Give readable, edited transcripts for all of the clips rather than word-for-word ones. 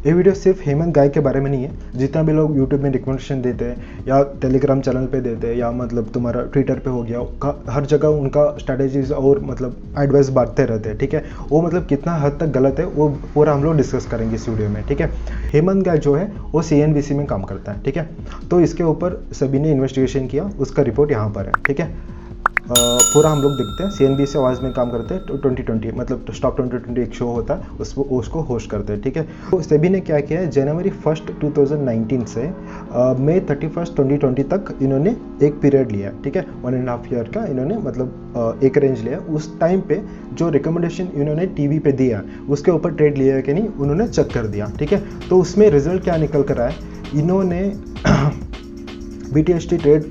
ये वीडियो सिर्फ हेमंत गाय के बारे में नहीं है। जितना भी लोग यूट्यूब में रिकमेंडेशन देते हैं या टेलीग्राम चैनल पे देते हैं या मतलब तुम्हारा ट्विटर पे हो गया, हर जगह उनका स्ट्रैटेजीज और मतलब एडवाइस बांटते रहते हैं, ठीक है। वो मतलब कितना हद तक गलत है वो पूरा हम लोग डिस्कस करेंगे इस वीडियो में, ठीक है। हेमंत गाय जो है वो CNBC में काम करता है, ठीक है। तो इसके ऊपर सभी ने इन्वेस्टिगेशन किया, उसका रिपोर्ट यहाँ पर है, ठीक है। पूरा हम लोग देखते हैं। CNBC आवाज़ में काम करते हैं। 2020 मतलब स्टॉक 2020 एक शो होता है, उसको होस्ट करते हैं, ठीक है। तो सभी ने क्या किया है, जनवरी 1 2019 से मई 31 2020 तक इन्होंने एक पीरियड लिया, ठीक है। 1.5 ईयर का इन्होंने मतलब एक रेंज लिया। उस टाइम पे जो रिकमेंडेशन इन्होंने टीवी पे दिया उसके ऊपर ट्रेड लिया है कि नहीं उन्होंने चेक कर दिया, ठीक है। तो उसमें रिजल्ट क्या निकल कर आया, इन्होंने BTST ट्रेड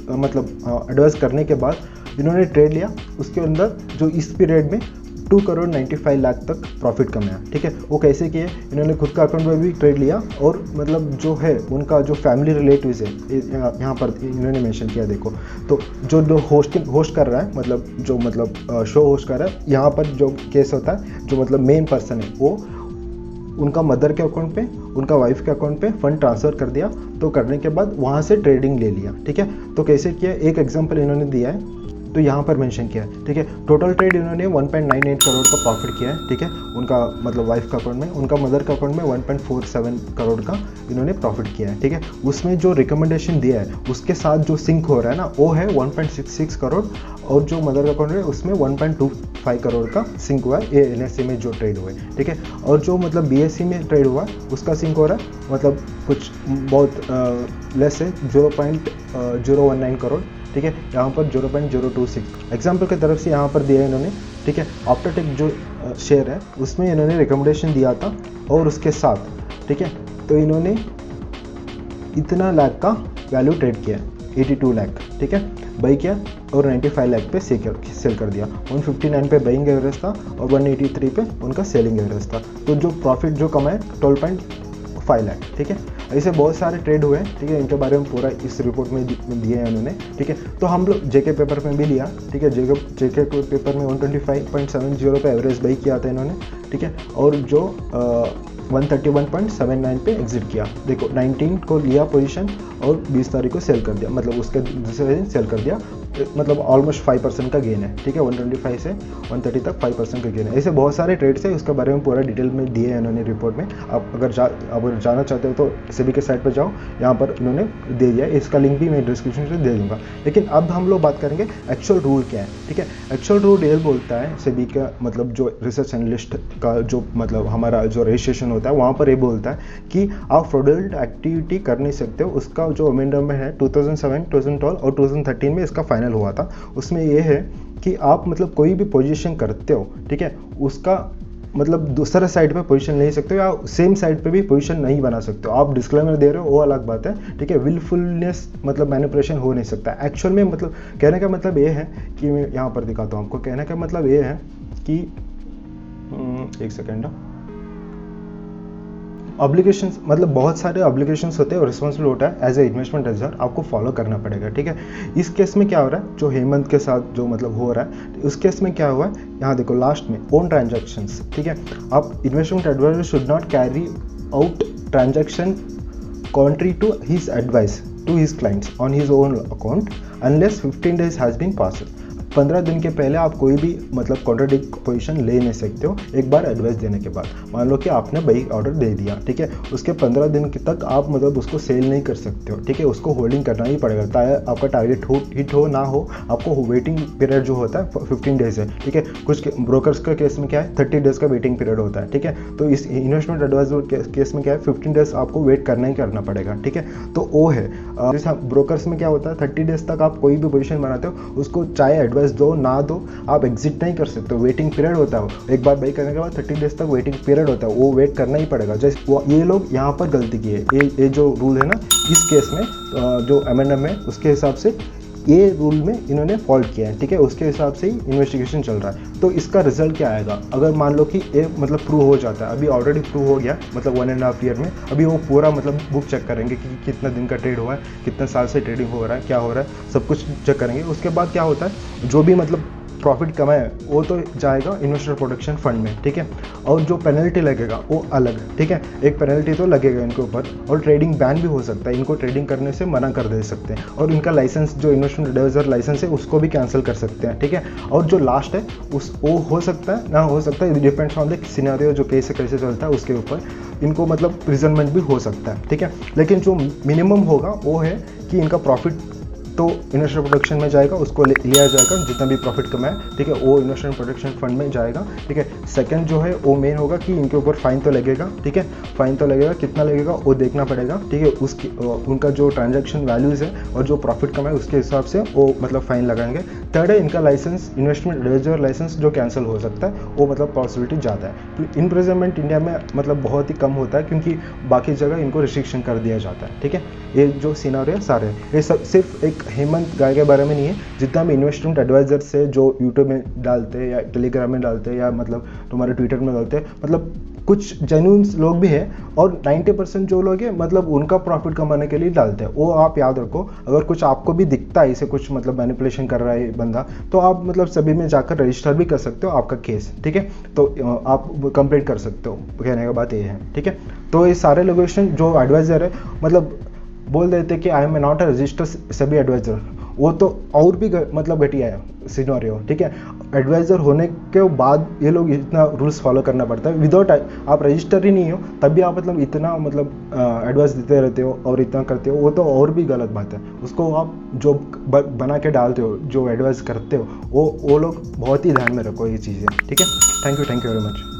मतलब एडवाइस करने के बाद इन्होंने ट्रेड लिया। उसके अंदर जो इस पीरियड में 2 करोड़ 95 लाख तक प्रॉफिट कमाया, ठीक है। वो कैसे किए, इन्होंने खुद का अकाउंट में भी ट्रेड लिया और मतलब जो है उनका जो फैमिली रिलेटिव्स है यहाँ पर इन्होंने मेंशन किया, देखो। तो जो होस्ट कर रहा है मतलब जो मतलब शो होस्ट कर रहा है, यहाँ पर जो केस होता है जो मतलब मेन पर्सन है वो उनका मदर के अकाउंट पे, उनका वाइफ के अकाउंट पे फंड ट्रांसफ़र कर दिया। तो करने के बाद वहाँ से ट्रेडिंग ले लिया, ठीक है। तो कैसे किया, एक एग्जांपल इन्होंने दिया है तो यहाँ पर मेंशन किया है, ठीक है। टोटल ट्रेड इन्होंने 1.98 करोड़ का प्रॉफिट किया है, ठीक है। उनका मतलब वाइफ का अकाउंट में, उनका मदर का अकाउंट में 1.47 करोड़ का इन्होंने प्रॉफिट किया है, ठीक है। उसमें जो रिकमेंडेशन दिया है उसके साथ जो सिंक हो रहा है ना वो है 1.66 करोड़ और जो मदर का अकाउंट है उसमें 1.25 करोड़ का सिंक हुआ है, ये NSE में जो ट्रेड हुए, ठीक है। और जो मतलब BSE में ट्रेड हुआ उसका सिंक हो रहा है मतलब कुछ बहुत लेस है, 0.019 करोड़, ठीक है। यहाँ पर 0.026 एग्जाम्पल की तरफ से यहाँ पर दिया है इन्होंने, ठीक है। आफ्टर टेक जो शेयर है उसमें इन्होंने रिकमेंडेशन दिया था और उसके साथ, ठीक है। तो इन्होंने इतना लाख का वैल्यू ट्रेड किया, 82 लाख, ठीक है, बाई किया और 95 लाख पे सेल कर दिया। 159 पे बाइंग एवरेज था और 183 पे उनका सेलिंग एवरेज था। तो जो प्रॉफिट जो कमाए 12.5 लाख, ठीक है। ऐसे बहुत सारे ट्रेड हुए हैं, ठीक है। इनके बारे में पूरा इस रिपोर्ट में दिए हैं उन्होंने, ठीक है। तो हम लोग JK पेपर में भी लिया, ठीक है। JK पेपर में 125.70 पे एवरेज बाई किया था इन्होंने, ठीक है। और जो 131.79 पे एग्जिट किया। देखो 19 को लिया पोजीशन और 20 तारीख को सेल कर दिया, मतलब उसके दूसरे दिन सेल कर दिया, मतलब ऑलमोस्ट 5% का गेन है, ठीक है। 125 से 130 तक 5% का गेन है। ऐसे बहुत सारे ट्रेड्स है, उसके बारे में पूरा डिटेल में दिए हैं उन्होंने रिपोर्ट में। आप अगर जाना चाहते हो तो SEBI के साइट पर जाओ, यहाँ पर उन्होंने दे दिया है। इसका लिंक भी मैं डिस्क्रिप्शन में दे दूंगा। लेकिन अब हम लोग बात करेंगे एक्चुअल रूल क्या है, ठीक है। एक्चुअल रूल ये बोलता है SEBI का मतलब जो रिसर्च एनालिस्ट का जो मतलब हमारा जो रजिस्ट्रेशन होता है वहाँ पर ये बोलता है कि आप फ्रॉडुलेंट एक्टिविटी कर नहीं सकते हो। उसका जो अमेंडमेंट है 2007, 2012 और 2013 में इसका फाइनल हुआ था। उसमें ये है कि आप मतलब कोई भी पोजीशन करते हो, ठीक है, उसका मतलब दूसरा साइड पे पोजीशन ले सकते हो या सेम साइड पे भी पोजीशन नहीं बना सकते हो। आप डिस्क्लेमर दे रहे हो वो अलग बात है, ठीक है। विलफुलनेस मतलब मैनिपुलेशन हो नहीं सकता एक्चुअल में। मतलब कहने का मतलब ये है कि मैं यहाँ पर दिखाता हूँ आपको। कहने का मतलब ये है कि एक सेकेंड, ऑब्लिगेशंस मतलब बहुत सारे ऑब्लिगेशंस होते हैं और रिस्पॉन्सिबल होता है एज ए इन्वेस्टमेंट एडवाइजर, आपको फॉलो करना पड़ेगा, ठीक है। इस केस में क्या हो रहा है, जो हेमंत के साथ जो मतलब हो रहा है, उस केस में क्या हुआ है, यहाँ देखो लास्ट में ओन ट्रांजैक्शंस, ठीक है। आप investment adviser should not carry out transaction contrary to his advice to his clients on his own account unless 15 days has been passed। 15 दिन के पहले आप कोई भी मतलब कॉन्ट्राडिक्ट पोजीशन ले नहीं सकते हो एक बार एडवाइस देने के बाद। मान लो कि आपने बाई ऑर्डर दे दिया, ठीक है, उसके 15 दिन तक आप मतलब उसको सेल नहीं कर सकते हो, ठीक है। उसको होल्डिंग करना ही पड़ेगा, चाहे आपका टारगेट हिट हो ना हो, आपको वेटिंग पीरियड जो होता है 15 डेज है, ठीक है। कुछ ब्रोकर्स का केस में क्या है 30 डेज का वेटिंग पीरियड होता है, ठीक है। तो इस इन्वेस्टमेंट एडवाइजर केस में क्या है 15 डेज आपको वेट करना ही करना पड़ेगा, ठीक है। तो वो है जैसे ब्रोकर्स में क्या होता है 30 डेज तक आप कोई भी पोजीशन बनाते हो उसको चाहे एडवाइस दो ना दो आप एग्जिट नहीं कर सकते हो। वेटिंग पीरियड होता है, एक बार बाई करने के बाद 30 डेज तक वेटिंग पीरियड होता है, वो वेट करना ही पड़ेगा। जैसे ये लोग यहाँ पर गलती की है, ये जो रूल है ना इस केस में जो अमेंडमेंट है उसके हिसाब से ये रूल में इन्होंने फॉल्ट किया है, ठीक है। उसके हिसाब से ही इन्वेस्टिगेशन चल रहा है। तो इसका रिजल्ट क्या आएगा अगर मान लो कि ये मतलब प्रूव हो जाता है, अभी ऑलरेडी प्रूव हो गया मतलब 1.5 ईयर में। अभी वो पूरा मतलब बुक चेक करेंगे कि कितना दिन का ट्रेड हुआ है, कितने साल से ट्रेडिंग हो रहा है, क्या हो रहा है, सब कुछ चेक करेंगे। उसके बाद क्या होता है जो भी मतलब प्रॉफिट कमाए वो तो जाएगा इन्वेस्टर प्रोटेक्शन फंड में, ठीक है। और जो पेनल्टी लगेगा वो अलग, ठीक है। एक पेनल्टी तो लगेगा इनके ऊपर, और ट्रेडिंग बैन भी हो सकता है, इनको ट्रेडिंग करने से मना कर दे सकते हैं, और इनका लाइसेंस जो इन्वेस्टमेंट एडवाइजर लाइसेंस है उसको भी कैंसिल कर सकते हैं, ठीक है। और जो लास्ट है वो हो सकता है ना हो सकता है, डिपेंड्स ऑन द सिनेरियो, जो कैसे कैसे चलता है उसके ऊपर इनको मतलब रिजनमेंट भी हो सकता है, ठीक है। लेकिन जो मिनिमम होगा वो है कि इनका प्रॉफिट तो इन्वेस्टर प्रोटेक्शन में जाएगा, उसको लिया जाएगा जितना भी प्रॉफिट कमाए, ठीक है, वो इन्वेस्टमेंट प्रोटेक्शन फंड में जाएगा, ठीक है। सेकंड जो है वो मेन होगा कि इनके ऊपर फाइन तो लगेगा, ठीक है। फाइन तो लगेगा, कितना लगेगा वो देखना पड़ेगा, ठीक है। उसकी उनका जो ट्रांजैक्शन वैल्यूज़ है और जो प्रॉफिट कमाए उसके हिसाब से वो मतलब फाइन लगाएंगे। थर्ड है इनका लाइसेंस, इन्वेस्टमेंट एडवाइजर लाइसेंस जो कैंसिल हो सकता है, वो मतलब पॉसिबिलिटी ज़्यादा है। तो इन प्रेजेंट इंडिया में मतलब बहुत ही कम होता है, क्योंकि बाकी जगह इनको रिस्ट्रिक्शन कर दिया जाता है, ठीक है। ये जो सिनेरियो है सारे, ये सब सिर्फ एक हेमंत गाय के बारे में नहीं है, जितना भी इन्वेस्टमेंट एडवाइजर से जो यूट्यूब में डालते हैं या टेलीग्राम में डालते हैं या मतलब तुम्हारे ट्विटर में डालते हैं, मतलब कुछ जेन्युइन लोग भी हैं, और 90% जो लोग हैं मतलब उनका प्रॉफिट कमाने के लिए डालते हैं। वो आप याद रखो, अगर कुछ आपको भी दिखता है इसे कुछ मतलब मैनिपुलेशन कर रहा है बंदा, तो आप मतलब सभी में जाकर रजिस्टर भी कर सकते हो आपका केस, ठीक है। तो आप कंप्लेंट कर सकते हो, कहने का बात ये है, ठीक है। तो ये सारे लोकेशन जो एडवाइजर है मतलब बोल देते कि I am not a resistor सभी एडवाइजर, वो तो और भी मतलब घटिया है सिनेरियो, ठीक है। एडवाइज़र होने के बाद ये लोग इतना रूल्स फॉलो करना पड़ता है, विदाउट आप रजिस्टर ही नहीं हो तब भी आप मतलब इतना मतलब एडवाइस देते रहते हो और इतना करते हो, वो तो और भी गलत बात है। उसको आप जो बना के डालते हो, जो एडवाइस करते हो, वो लोग बहुत ही ध्यान में रखो ये चीज़ें, ठीक है। Thank you very much.